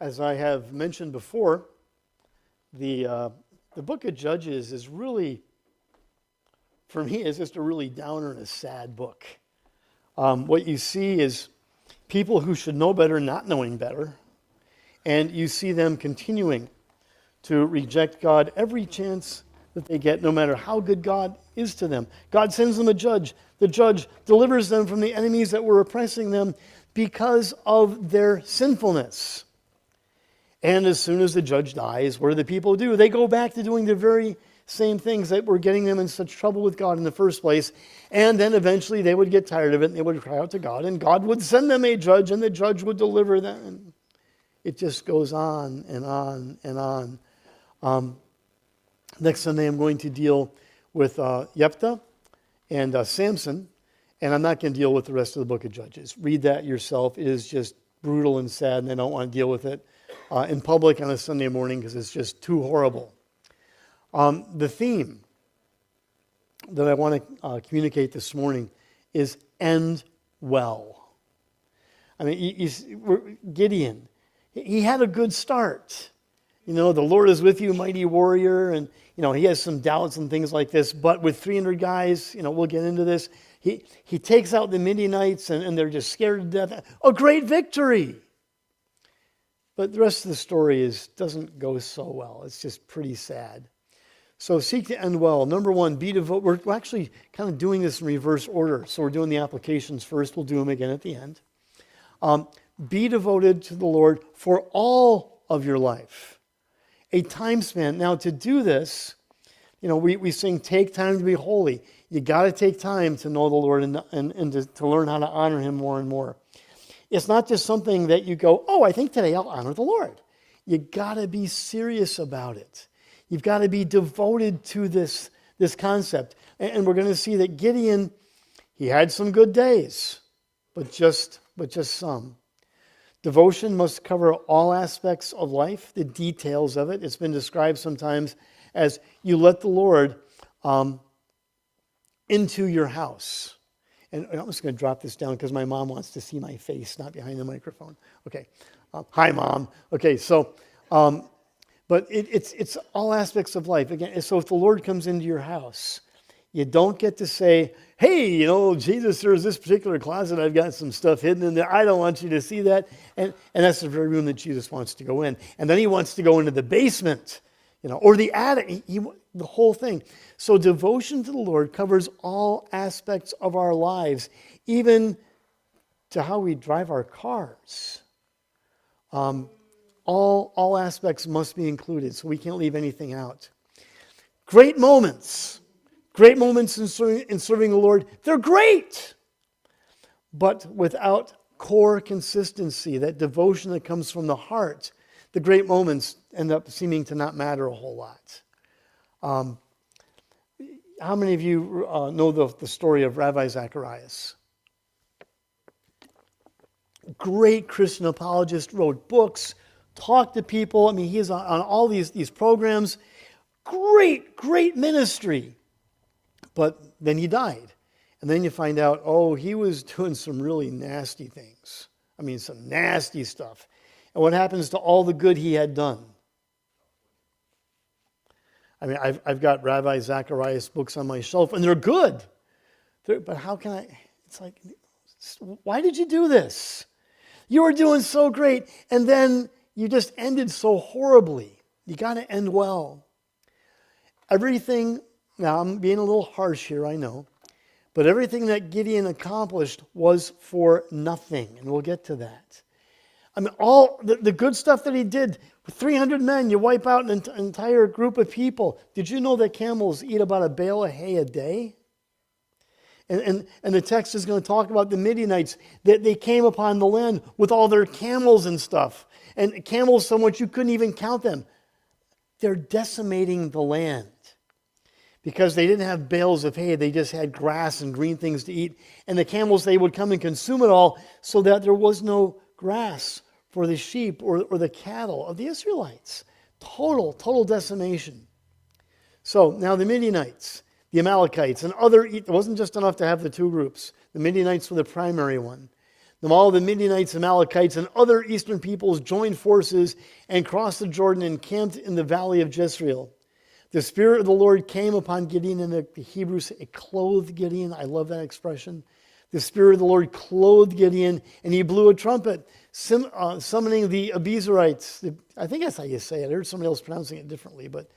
As I have mentioned before, the book of Judges is really, for me, is just a really downer and a sad book. What you see is people who should know better not knowing better, and you see them continuing to reject God every chance that they get, no matter how good God is to them. God sends them a judge. The judge delivers them from the enemies that were oppressing them because of their sinfulness. And as soon as the judge dies, what do the people do? They go back to doing the very same things that were getting them in such trouble with God in the first place. And then eventually they would get tired of it and they would cry out to God, and God would send them a judge, and the judge would deliver them. And it just goes on and on and on. Next Sunday I'm going to deal with Jephthah and Samson, and I'm not going to deal with the rest of the book of Judges. Read that yourself. It is just brutal and sad, and I don't want to deal with it in public on a Sunday morning because it's just too horrible. The theme that I want to communicate this morning is end well. I mean, Gideon, he had a good start. You know, the Lord is with you, mighty warrior, and, you know, he has some doubts and things like this, but with 300 guys, you know, we'll get into this, he takes out the Midianites, and they're just scared to death. A great victory! But the rest of the story doesn't go so well. It's just pretty sad. So seek to end well. Number one, be devoted. We're actually kind of doing this in reverse order. So we're doing the applications first. We'll do them again at the end. Be devoted to the Lord for all of your life. A time span. Now, to do this, you know, we sing, take time to be holy. You got to take time to know the Lord and to learn how to honor Him more and more. It's not just something that you go, oh, I think today I'll honor the Lord. You got to be serious about it. You've got to be devoted to this concept. And we're going to see that Gideon, he had some good days, but just some. Devotion must cover all aspects of life, the details of it. It's been described sometimes as you let the Lord into your house. And I'm just going to drop this down because my mom wants to see my face, not behind the microphone. Okay. Hi, Mom. Okay, so, but it's all aspects of life. Again, so if the Lord comes into your house, you don't get to say, hey, you know, Jesus, there's this particular closet, I've got some stuff hidden in there. I don't want you to see that. And that's the very room that Jesus wants to go in. And then he wants to go into the basement, you know, or the attic, the whole thing. So devotion to the Lord covers all aspects of our lives, even to how we drive our cars. All aspects must be included, so we can't leave anything out. Great moments in serving the Lord, they're great. But without core consistency, that devotion that comes from the heart, the great moments end up seeming to not matter a whole lot. How many of you know the story of Rabbi Zacharias? Great Christian apologist, wrote books, talked to people. I mean, he is on all these programs. Great ministry. But then he died. And then you find out, oh, he was doing some really nasty things. I mean, some nasty stuff. And what happens to all the good he had done? I mean, I've got Rabbi Zacharias books on my shelf, and they're good. But how can I? It's like, why did you do this? You were doing so great, and then you just ended so horribly. You got to end well. Everything, now I'm being a little harsh here, I know, but everything that Gideon accomplished was for nothing, and we'll get to that. I mean, all the good stuff that he did, 300 men, you wipe out an entire group of people. Did you know that camels eat about a bale of hay a day? And the text is going to talk about the Midianites, that they came upon the land with all their camels and stuff. And camels so much you couldn't even count them. They're decimating the land. Because they didn't have bales of hay, they just had grass and green things to eat. And the camels, they would come and consume it all so that there was no grass for the sheep or the cattle of the Israelites. Total decimation. So now the Midianites, the Amalekites, and it wasn't just enough to have the two groups. The Midianites were the primary one. Then all the Midianites, Amalekites, and other eastern peoples joined forces and crossed the Jordan and camped in the valley of Jezreel. The Spirit of the Lord came upon Gideon, and the Hebrews say, it clothed Gideon. I love that expression. The Spirit of the Lord clothed Gideon, and he blew a trumpet, summoning the Abiezrites. I think that's how you say it. I heard somebody else pronouncing it differently, but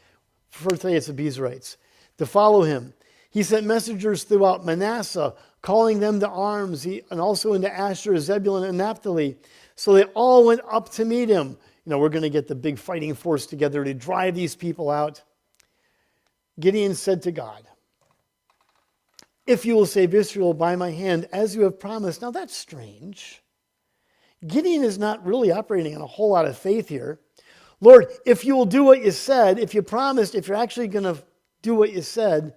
for today it's Abiezrites, to follow him. He sent messengers throughout Manasseh, calling them to arms, and also into Asher, Zebulun, and Naphtali. So they all went up to meet him. We're going to get the big fighting force together to drive these people out. Gideon said to God, if you will save Israel by my hand, as you have promised. Now that's strange. Gideon is not really operating on a whole lot of faith here. Lord, if you will do what you said, if you promised, if you're actually going to do what you said,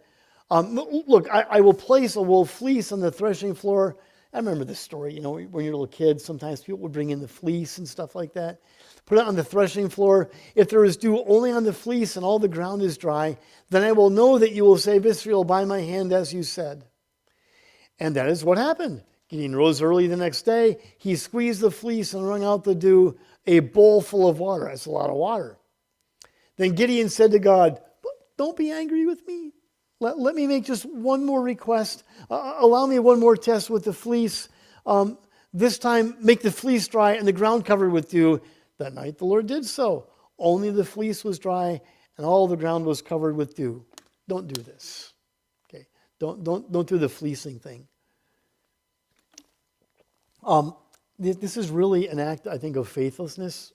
look, I will place a wool fleece on the threshing floor. I remember this story, when you're a little kid, sometimes people would bring in the fleece and stuff like that. Put it on the threshing floor. If there is dew only on the fleece and all the ground is dry, then I will know that you will save Israel by my hand, as you said. And that is what happened. Gideon rose early the next day. He squeezed the fleece and wrung out the dew, a bowl full of water. That's a lot of water. Then Gideon said to God, don't be angry with me. Let me make just one more request. Allow me one more test with the fleece. This time, make the fleece dry and the ground covered with dew. That night the Lord did so. Only the fleece was dry and all the ground was covered with dew. Don't do this. Okay? Don't do the fleecing thing. This is really an act, I think, of faithlessness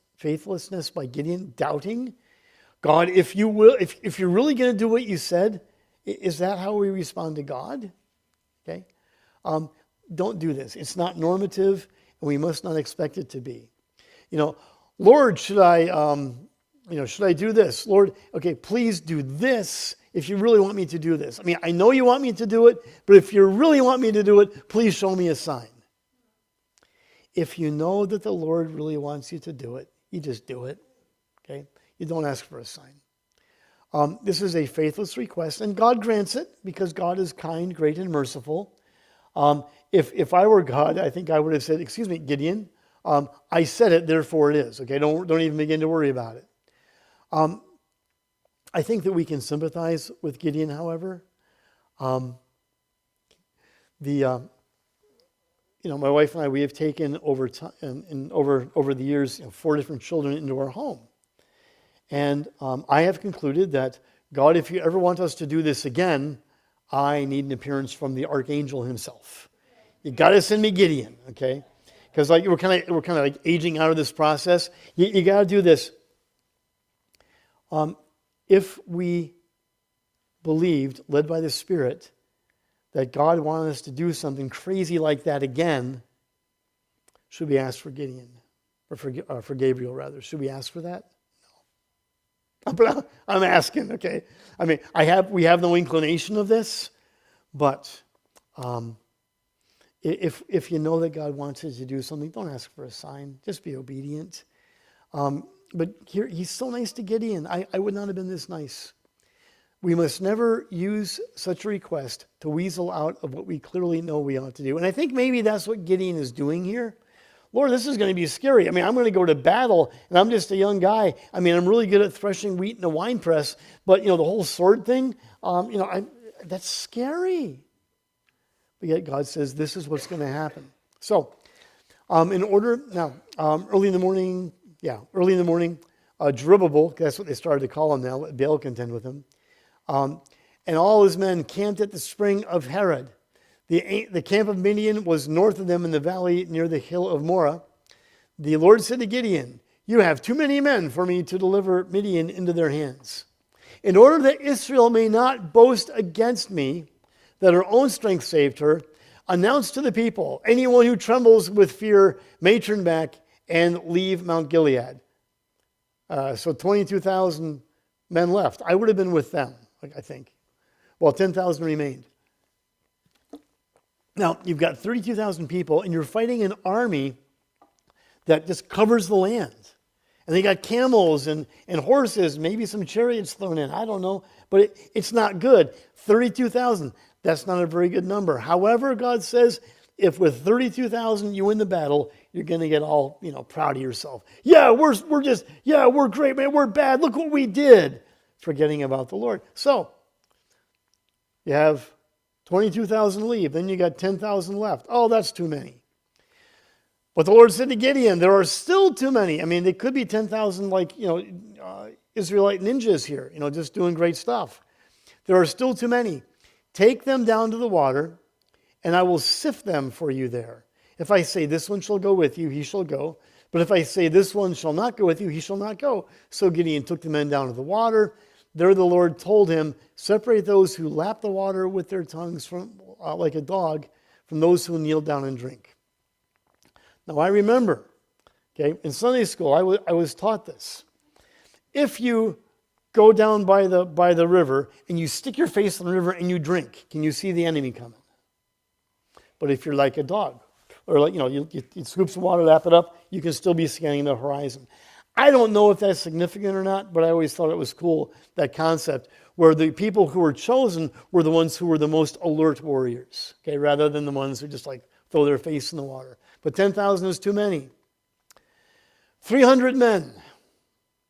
by Gideon, doubting. God, if you're really going to do what you said, is that how we respond to God? Okay? Don't do this. It's not normative, and we must not expect it to be. Lord, should I do this? Lord, okay, please do this if you really want me to do this. I know you want me to do it, but if you really want me to do it, please show me a sign. If you know that the Lord really wants you to do it, you just do it. Okay? You don't ask for a sign. This is a faithless request, and God grants it because God is kind, great, and merciful. If I were God, I think I would have said, excuse me, Gideon, I said it, therefore it is. Okay, don't even begin to worry about it. I think that we can sympathize with Gideon, however. My wife and I, we have taken over the years 4 different children into our home. And I have concluded that, God, if you ever want us to do this again, I need an appearance from the archangel himself. You got to send me Gideon, okay? Because we're kind of like aging out of this process. You got to do this. If we believed, led by the Spirit, that God wanted us to do something crazy like that again, should we ask for Gideon? Or for Gabriel, rather. Should we ask for that? No. But I'm asking, okay? We have no inclination of this, but if you know that God wants us to do something, don't ask for a sign. Just be obedient. But here, he's so nice to Gideon. I would not have been this nice. We must never use such a request to weasel out of what we clearly know we ought to do. And I think maybe that's what Gideon is doing here. Lord, this is going to be scary. I'm going to go to battle, and I'm just a young guy. I'm really good at threshing wheat in a wine press, but, the whole sword thing, that's scary. But yet God says this is what's going to happen. So, early in the morning, Jerubbaal, that's what they started to call him now, let Baal contend with him, and all his men camped at the spring of Harod. The camp of Midian was north of them in the valley near the hill of Morah. The Lord said to Gideon, you have too many men for me to deliver Midian into their hands. In order that Israel may not boast against me, that her own strength saved her, announce to the people, anyone who trembles with fear may turn back and leave Mount Gilead. So 22,000 men left. I would have been with them, I think. Well, 10,000 remained. Now, you've got 32,000 people, and you're fighting an army that just covers the land. And they got camels and horses, maybe some chariots thrown in. I don't know. But it's not good. 32,000, that's not a very good number. However, God says, if with 32,000 you win the battle, you're going to get all, proud of yourself. Yeah, we're great, man. We're bad. Look what we did. Forgetting about the Lord. So, you have 22,000 leave. Then you got 10,000 left. Oh, that's too many. But the Lord said to Gideon, there are still too many. I mean, they could be 10,000 Israelite ninjas here, just doing great stuff. There are still too many. Take them down to the water, and I will sift them for you there. If I say this one shall go with you, he shall go. But if I say this one shall not go with you, he shall not go. So Gideon took the men down to the water. There the Lord told him, separate those who lap the water with their tongues from like a dog from those who kneel down and drink. Now I remember, in Sunday school, I was taught this. If you go down by the river and you stick your face in the river and you drink, can you see the enemy coming? But if you're like a dog, or you scoop some water, lap it up, you can still be scanning the horizon. I don't know if that's significant or not, but I always thought it was cool, that concept, where the people who were chosen were the ones who were the most alert warriors, rather than the ones who just throw their face in the water. But 10,000 is too many. 300 men.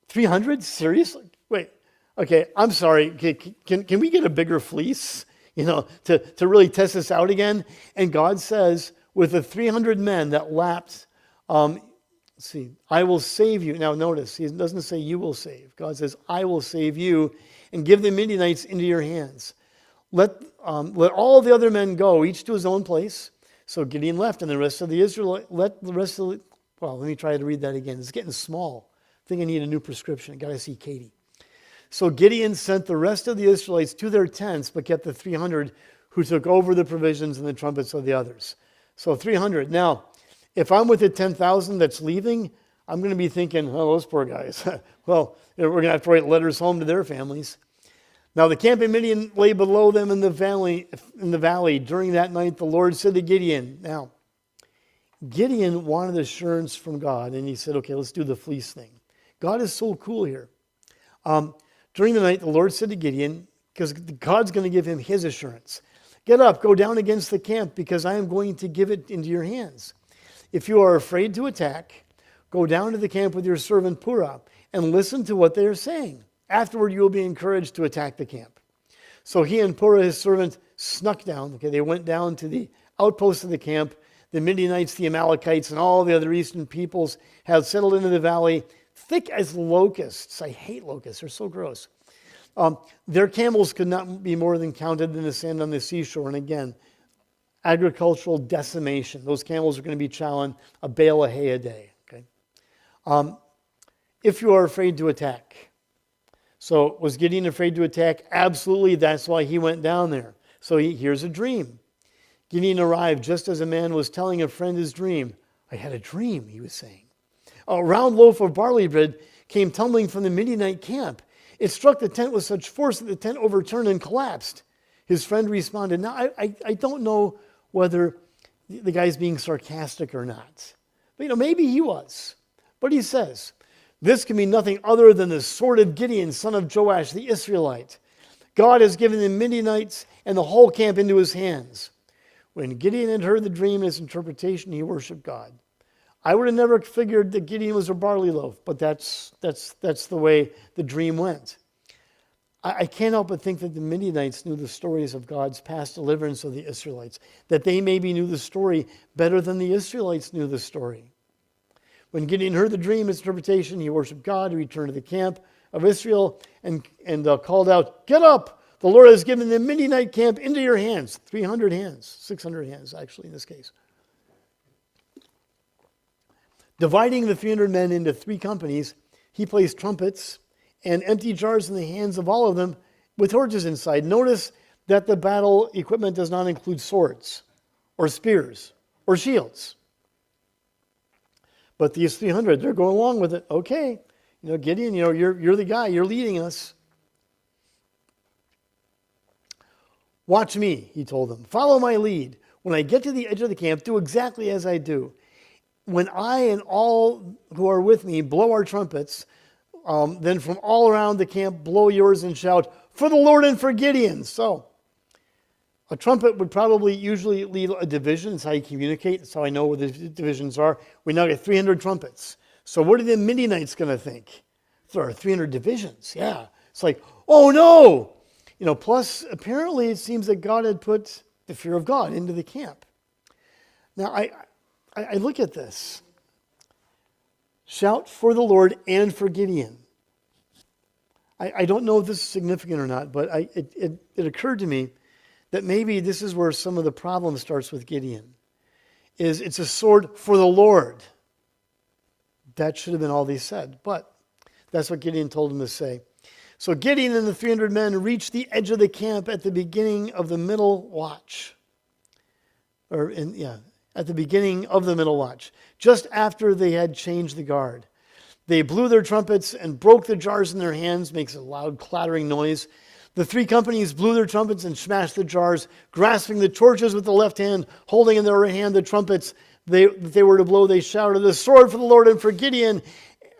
300? Seriously? Wait. Okay, I'm sorry. Can we get a bigger fleece, to really test this out again? And God says, with the 300 men that lapped, I will save you. Now notice, he doesn't say you will save. God says, I will save you and give the Midianites into your hands. Let all the other men go, each to his own place. So Gideon left, and the rest of the Israelites, let me try to read that again. It's getting small. I think I need a new prescription. I got to see Katie. So Gideon sent the rest of the Israelites to their tents, but kept the 300 who took over the provisions and the trumpets of the others. So 300. Now, if I'm with the 10,000 that's leaving, I'm going to be thinking, oh, those poor guys. Well, we're going to have to write letters home to their families. Now the camp of Midian lay below them in the valley. During that night, the Lord said to Gideon. Now, Gideon wanted assurance from God, and he said, okay, let's do the fleece thing. God is so cool here. During the night, the Lord said to Gideon, because God's going to give him his assurance, get up, go down against the camp, because I am going to give it into your hands. If you are afraid to attack, go down to the camp with your servant Purah and listen to what they are saying. Afterward, you will be encouraged to attack the camp. So he and Purah, his servant, snuck down. They went down to the outposts of the camp. The Midianites, the Amalekites, and all the other eastern peoples had settled into the valley, thick as locusts. I hate locusts. They're so gross. Their camels could not be more than counted than the sand on the seashore. And again, agricultural decimation. Those camels are going to be chowing a bale of hay a day. If you are afraid to attack. So was Gideon afraid to attack? Absolutely. That's why he went down there. So here's a dream. Gideon arrived just as a man was telling a friend his dream. I had a dream, he was saying. A round loaf of barley bread came tumbling from the Midianite camp. It struck the tent with such force that the tent overturned and collapsed. His friend responded, now I don't know whether the guy's being sarcastic or not. But maybe he was. But he says, this can be nothing other than the sword of Gideon, son of Joash, the Israelite. God has given the Midianites and the whole camp into his hands. When Gideon had heard the dream and its interpretation, he worshiped God. I would have never figured that Gideon was a barley loaf, but that's the way the dream went. I can't help but think that the Midianites knew the stories of God's past deliverance of the Israelites, that they maybe knew the story better than the Israelites knew the story. When Gideon heard the dream, its interpretation, he worshiped God. He returned to the camp of Israel and called out, get up! The Lord has given the Midianite camp into your hands. 300 hands, 600 hands actually in this case. Dividing the 300 men into 3 companies, he placed trumpets and empty jars in the hands of all of them with torches inside. Notice that the battle equipment does not include swords or spears or shields. But these 300, they're going along with it. Okay, Gideon, you're the guy. You're leading us. Watch me, he told them. Follow my lead. When I get to the edge of the camp, do exactly as I do. When I and all who are with me blow our trumpets, then from all around the camp blow yours and shout, for the Lord and for Gideon. So A trumpet would probably usually lead a division. That's how you communicate. That's how I know where the divisions are. We now get 300 trumpets. So what are the Midianites going to think? There are 300 divisions. Yeah. It's like, oh no! Plus apparently it seems that God had put the fear of God into the camp. Now I look at this. Shout for the Lord and for Gideon. I don't know if this is significant or not, but it occurred to me that maybe this is where some of the problem starts with Gideon. It's a sword for the Lord. That should have been all they said, but that's what Gideon told him to say. So Gideon and the 300 men reached the edge of the camp at the beginning of the middle watch. At the beginning of the middle watch, just after they had changed the guard. They blew their trumpets and broke the jars in their hands, makes a loud clattering noise. The three companies blew their trumpets and smashed the jars, grasping the torches with the left hand, holding in their right hand the trumpets they were to blow. They shouted, "The sword for the Lord and for Gideon,"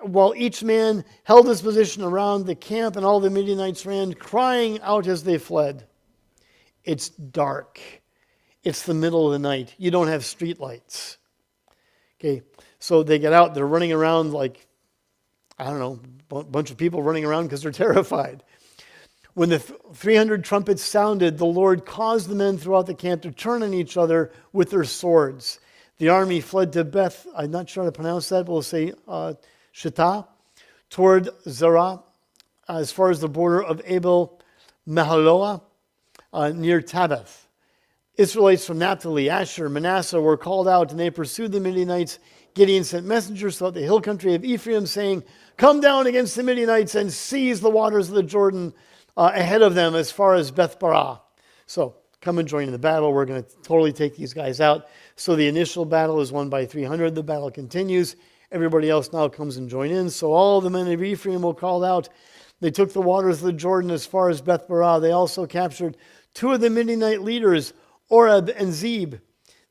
while each man held his position around the camp, and all the Midianites ran, crying out as they fled. It's dark. It's the middle of the night. You don't have street lights. Okay, so they get out. They're running around like, I don't know, a bunch of people running around because they're terrified. When the 300 trumpets sounded, the Lord caused the men throughout the camp to turn on each other with their swords. The army fled to Beth, I'm not sure how to pronounce that, but we'll say Shittah, toward Zerah, as far as the border of Abel Mahaloah, near Tabbath. Israelites from Naphtali, Asher, Manasseh were called out, and they pursued the Midianites. Gideon sent messengers throughout the hill country of Ephraim, saying, "Come down against the Midianites and seize the waters of the Jordan ahead of them as far as Beth-barah." So come and join in the battle. We're going to totally take these guys out. So the initial battle is won by 300. The battle continues. Everybody else now comes and join in. So all the men of Ephraim were called out. They took the waters of the Jordan as far as Beth-barah. They also captured two of the Midianite leaders, Oreb and Zeb.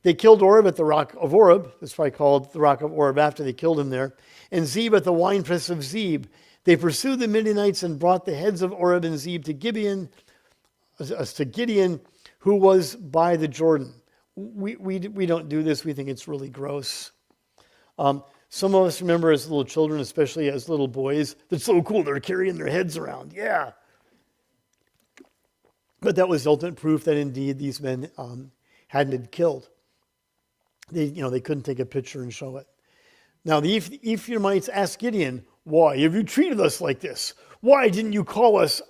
They killed Oreb at the rock of Oreb. That's why called the rock of Oreb after they killed him there. And Zeb at the winepress of Zeb. They pursued the Midianites and brought the heads of Oreb and Zeb to Gideon, who was by the Jordan. We don't do this. We think it's really gross. Some of us remember as little children, especially as little boys, that's so cool. They're carrying their heads around. Yeah. But that was ultimate proof that indeed these men hadn't been killed. They couldn't take a picture and show it. Now the Ephraimites asked Gideon, "Why have you treated us like this? Why didn't you call us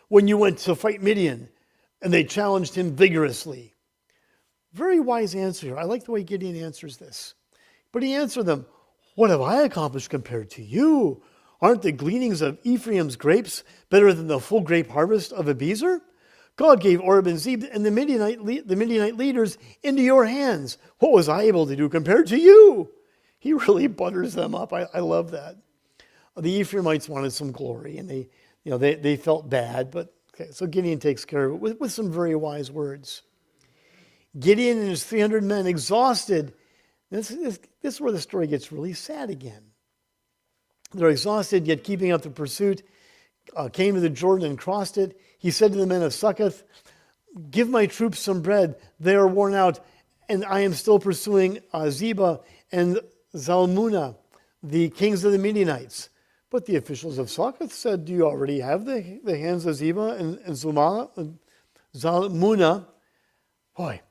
when you went to fight Midian?" And they challenged him vigorously. Very wise answer here. I like the way Gideon answers this. But he answered them, "What have I accomplished compared to you? Aren't the gleanings of Ephraim's grapes better than the full grape harvest of Abiezer? God gave Oreb and Zeb and the Midianite leaders into your hands. What was I able to do compared to you?" He really butters them up. I love that. The Ephraimites wanted some glory, and they felt bad. But okay, so Gideon takes care of it with some very wise words. Gideon and his 300 men, exhausted. This is where the story gets really sad again. They're exhausted, yet keeping up the pursuit, came to the Jordan and crossed it. He said to the men of Succoth, "Give my troops some bread. They are worn out, and I am still pursuing Zebah and Zalmunna, the kings of the Midianites." But the officials of Succoth said, "Do you already have the hands of Zebah and Zalmunna?" Boy,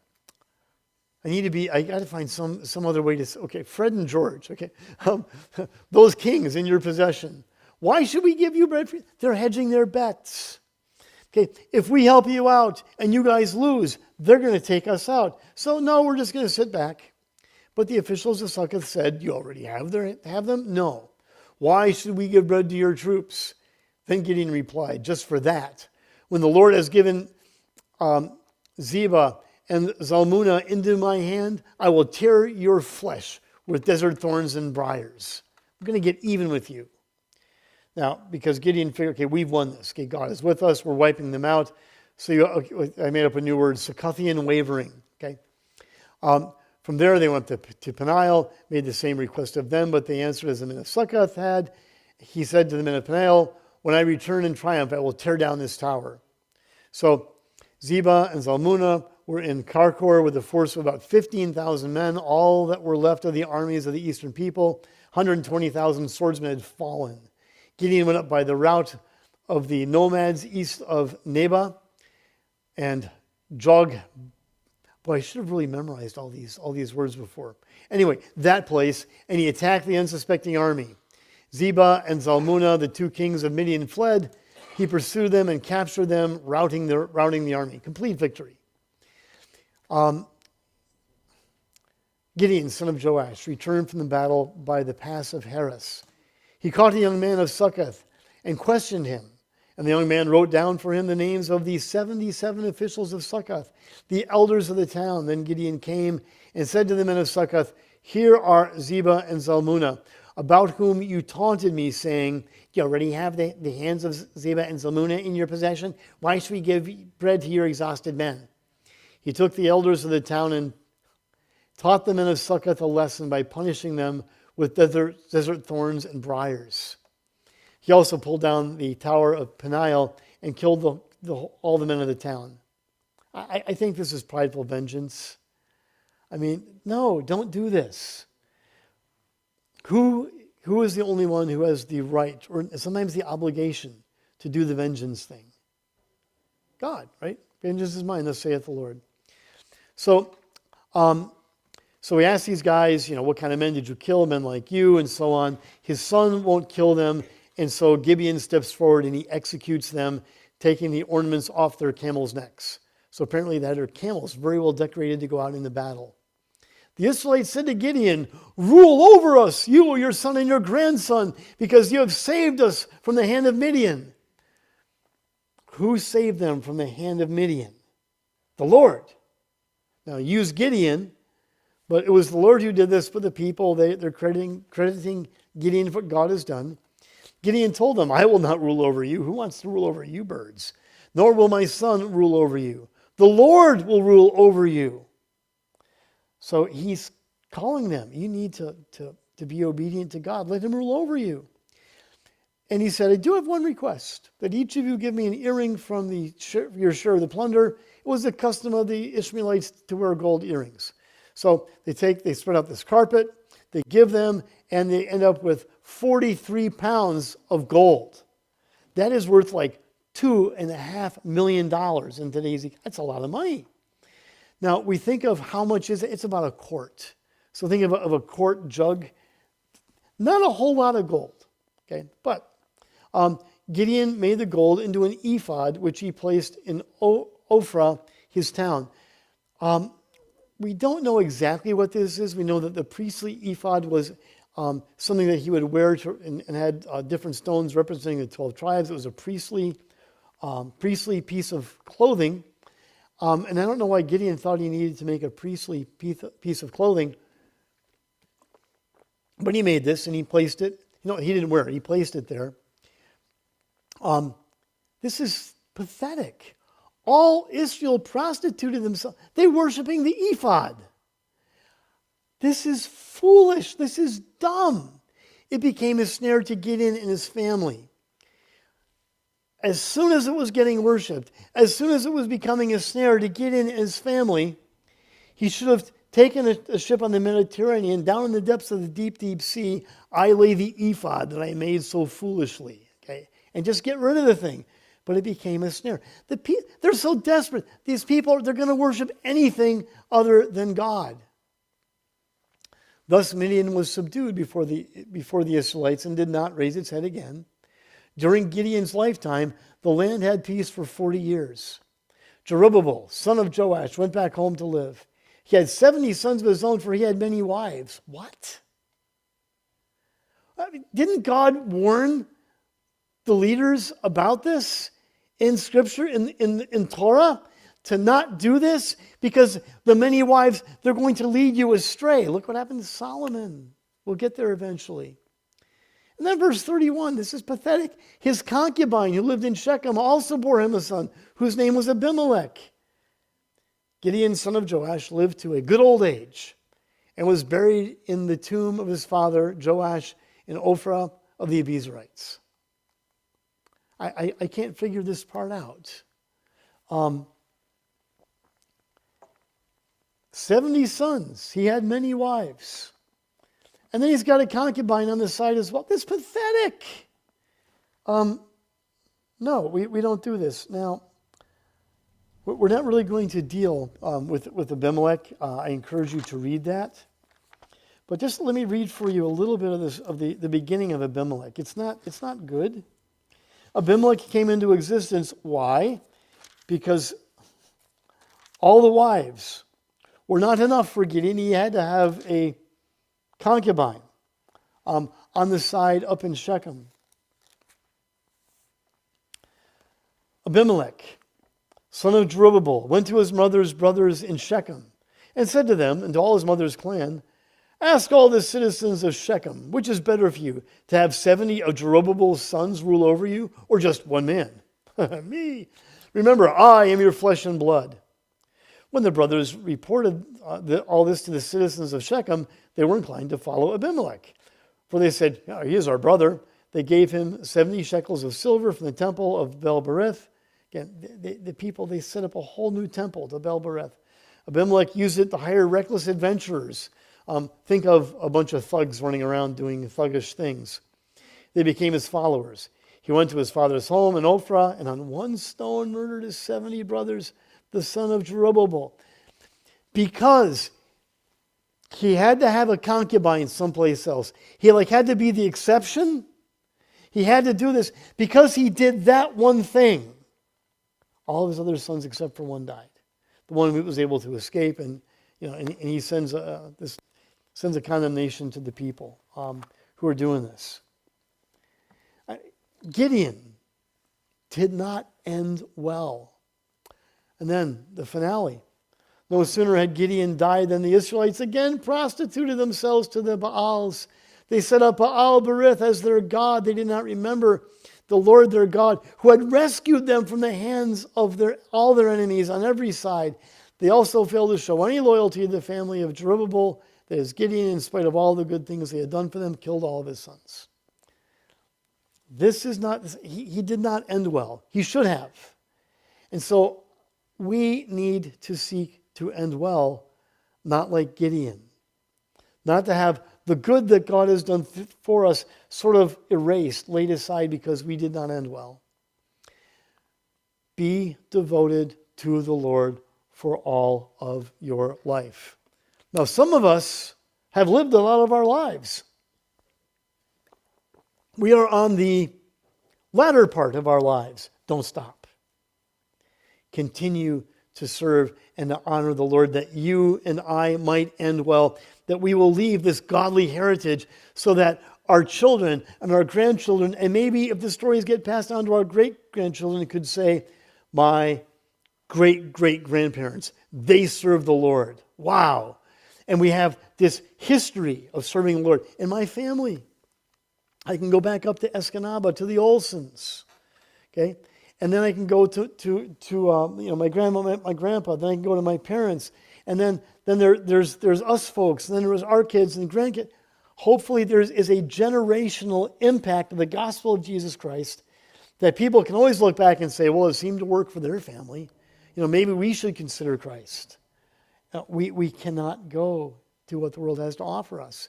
I got to find some other way to, okay, Fred and George, okay, those kings in your possession. Why should we give you bread? They're hedging their bets. Okay, if we help you out and you guys lose, they're going to take us out. So no, we're just going to sit back. But the officials of Succoth said, "You already have them?" "No. Why should we give bread to your troops?" Then Gideon replied, "Just for that, when the Lord has given Zebah and Zalmunna into my hand, I will tear your flesh with desert thorns and briars. I'm going to get even with you." Now, because Gideon figured, okay, we've won this. Okay, God is with us. We're wiping them out. So I made up a new word, Succothian wavering. Okay. From there, they went to Peniel, made the same request of them, but they answered as the men of Succoth had. He said to the men of Peniel, "When I return in triumph, I will tear down this tower." So Zebah and Zalmunna were in Karkor with a force of about 15,000 men, all that were left of the armies of the eastern people. 120,000 swordsmen had fallen. Gideon went up by the route of the nomads east of Neba and Jog. Boy, I should have really memorized all these words before. Anyway, that place, and he attacked the unsuspecting army. Zebah and Zalmunna, the two kings of Midian, fled. He pursued them and captured them, routing the army. Complete victory. Gideon, son of Joash, returned from the battle by the pass of Heres. He caught a young man of Succoth and questioned him. And the young man wrote down for him the names of the 77 officials of Succoth, the elders of the town. Then Gideon came and said to the men of Succoth, "Here are Zebah and Zalmunna, about whom you taunted me, saying, 'Do you already have the hands of Zebah and Zalmunna in your possession? Why should we give bread to your exhausted men?' He took the elders of the town and taught the men of Succoth a lesson by punishing them with desert thorns and briars. He also pulled down the tower of Peniel and killed all the men of the town." I think this is prideful vengeance. I mean, no, don't do this. Who is the only one who has the right, or sometimes the obligation, to do the vengeance thing? God, right? Vengeance is mine, thus saith the Lord. So he asked these guys, what kind of men did you kill? Men like you, and so on. His son won't kill them, and so Gideon steps forward and he executes them, taking the ornaments off their camels' necks. So apparently that are camels, very well decorated to go out in the battle. The Israelites said to Gideon, "Rule over us, you, your son, and your grandson, because you have saved us from the hand of Midian." Who saved them from the hand of Midian? The Lord. Now, use Gideon, but it was the Lord who did this for the people. They're crediting Gideon for what God has done. Gideon told them, "I will not rule over you. Who wants to rule over you birds? Nor will my son rule over you. The Lord will rule over you." So he's calling them. You need to be obedient to God. Let him rule over you. And he said, "I do have one request, that each of you give me an earring from your share of the plunder." It was the custom of the Ishmaelites to wear gold earrings. So they spread out this carpet, they give them, and they end up with 43 pounds of gold. That is worth like $2.5 million in today's, that's a lot of money. Now, we think of how much is it? It's about a quart. So think of a quart jug. Not a whole lot of gold, okay? But Gideon made the gold into an ephod, which he placed in Ophrah, his town. We don't know exactly what this is. We know that the priestly ephod was something that he would wear and had different stones representing the 12 tribes. It was a priestly piece of clothing. And I don't know why Gideon thought he needed to make a priestly piece of clothing. But he made this and he placed it. He didn't wear it. He placed it there. This is pathetic. All Israel prostituted themselves. They're worshiping the ephod. This is foolish. This is dumb. It became a snare to Gideon and his family. As soon as it was getting worshipped, as soon as it was becoming a snare to Gideon and his family, he should have taken a ship on the Mediterranean, down in the depths of the deep, deep sea. I lay the ephod that I made so foolishly, okay? And just get rid of the thing. But it became a snare. They're so desperate. These people, they're going to worship anything other than God. Thus Midian was subdued before the Israelites and did not raise its head again. During Gideon's lifetime, the land had peace for 40 years. Jerubbaal, son of Joash, went back home to live. He had 70 sons of his own, for he had many wives. What? Didn't God warn the leaders about this in Scripture, in Torah, to not do this? Because the many wives, they're going to lead you astray. Look what happened to Solomon. We'll get there eventually. And then verse 31, this is pathetic. His concubine who lived in Shechem also bore him a son, whose name was Abimelech. Gideon, son of Joash, lived to a good old age and was buried in the tomb of his father, Joash, in Ophrah of the Abiezrites. I can't figure this part out. 70 sons. He had many wives. And then he's got a concubine on the side as well. This is pathetic. No, we don't do this. Now, we're not really going to deal with Abimelech. I encourage you to read that. But just let me read for you a little bit of the beginning of Abimelech. It's not good. Abimelech came into existence. Why? Because all the wives were not enough for Gideon. He had to have a concubine on the side up in Shechem. Abimelech, son of Jerubbaal, went to his mother's brothers in Shechem and said to them and to all his mother's clan, "Ask all the citizens of Shechem, which is better for you, to have 70 of Jerubbaal's sons rule over you, or just one man?" Me. "Remember, I am your flesh and blood." When the brothers reported all this to the citizens of Shechem, they were inclined to follow Abimelech. For they said, "Oh, he is our brother." They gave him 70 shekels of silver from the temple of Baal-berith. Again, the people, they set up a whole new temple to Baal-berith. Abimelech used it to hire reckless adventurers. Think of a bunch of thugs running around doing thuggish things. They became his followers. He went to his father's home in Ophrah, and on one stone murdered his 70 brothers, the son of Jerubbaal. Because he had to have a concubine someplace else. He had to be the exception. He had to do this. Because he did that one thing, all of his other sons except for one died. The one who was able to escape, and he sends a condemnation to the people who are doing this. Gideon did not end well. And then the finale. No sooner had Gideon died than the Israelites again prostituted themselves to the Baals. They set up Baal-berith as their god. They did not remember the Lord their God, who had rescued them from the hands of all their enemies on every side. They also failed to show any loyalty to the family of Jerubbaal. That is, Gideon, in spite of all the good things they had done for them, killed all of his sons. This is not, he did not end well. He should have. And so we need to seek to end well, not like Gideon. Not to have the good that God has done for us sort of erased, laid aside because we did not end well. Be devoted to the Lord for all of your life. Now, some of us have lived a lot of our lives. We are on the latter part of our lives. Don't stop. Continue to serve and to honor the Lord, that you and I might end well, that we will leave this godly heritage so that our children and our grandchildren, and maybe if the stories get passed on to our great-grandchildren, could say, "My great-great-grandparents, they served the Lord." Wow. And we have this history of serving the Lord. In my family, I can go back up to Escanaba, to the Olsons. Okay? And then I can go to my grandma, my grandpa. Then I can go to my parents. And then there's us folks. And then there's our kids and grandkids. Hopefully there is a generational impact of the gospel of Jesus Christ that people can always look back and say, well, it seemed to work for their family. Maybe we should consider Christ. We cannot go to what the world has to offer us.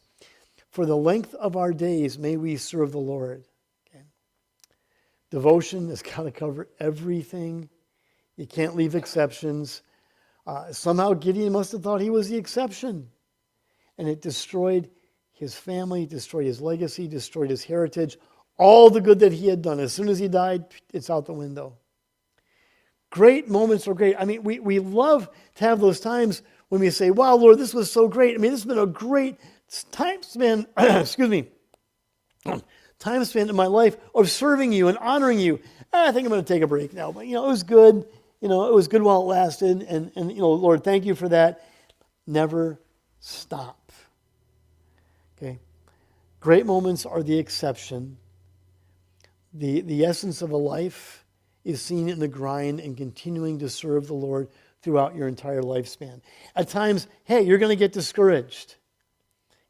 For the length of our days, may we serve the Lord. Okay? Devotion has got to cover everything. You can't leave exceptions. Somehow Gideon must have thought he was the exception. And it destroyed his family, destroyed his legacy, destroyed his heritage. All the good that he had done. As soon as he died, it's out the window. Great moments are great. I mean, we love to have those times when we say, wow, Lord, this was so great. I mean, this has been a great time span, time spent in my life of serving you and honoring you. I think I'm going to take a break now. But, it was good. It was good while it lasted. And Lord, thank you for that. Never stop. Okay? Great moments are the exception. The essence of a life is seen in the grind and continuing to serve the Lord throughout your entire lifespan. At times, hey, you're going to get discouraged.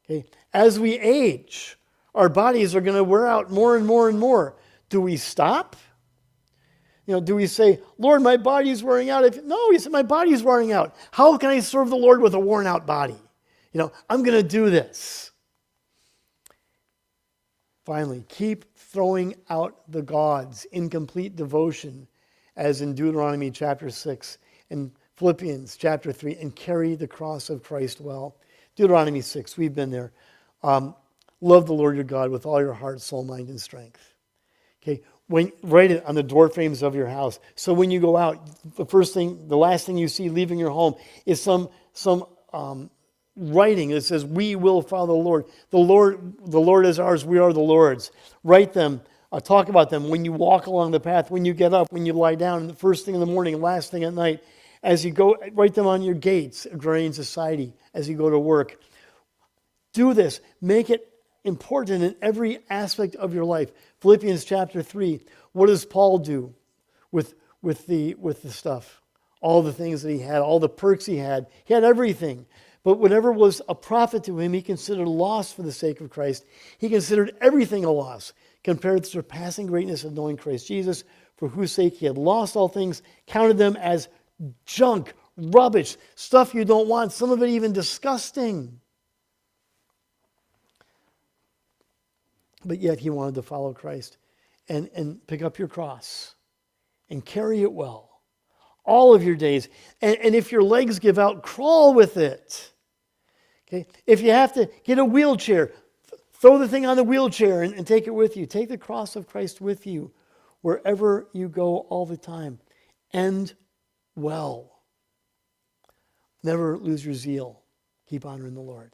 Okay? As we age, our bodies are going to wear out more and more and more. Do we stop? do we say, Lord, my body's wearing out? No, he said, my body's wearing out. How can I serve the Lord with a worn out body? I'm going to do this. Finally, keep throwing out the gods in complete devotion, as in Deuteronomy chapter 6 and Philippians chapter 3, and carry the cross of Christ well. Deuteronomy 6, we've been there. Love the Lord your God with all your heart, soul, mind, and strength. Okay, write it on the door frames of your house. So when you go out, the last thing you see leaving your home is some writing that says, "We will follow the Lord. The Lord is ours. We are the Lord's." Write them. Talk about them when you walk along the path, when you get up, when you lie down, the first thing in the morning, last thing at night. As you go, write them on your gates, agrarian society, as you go to work. Do this. Make it important in every aspect of your life. Philippians chapter 3. What does Paul do with the stuff? All the things that he had, all the perks he had. He had everything. But whatever was a profit to him, he considered loss for the sake of Christ. He considered everything a loss compared to the surpassing greatness of knowing Christ Jesus, for whose sake he had lost all things, counted them as junk, rubbish, stuff you don't want, some of it even disgusting. But yet he wanted to follow Christ and pick up your cross and carry it well all of your days. And if your legs give out, crawl with it. Okay? If you have to get a wheelchair, throw the thing on the wheelchair and take it with you. Take the cross of Christ with you wherever you go all the time. End well. Never lose your zeal. Keep honoring the Lord.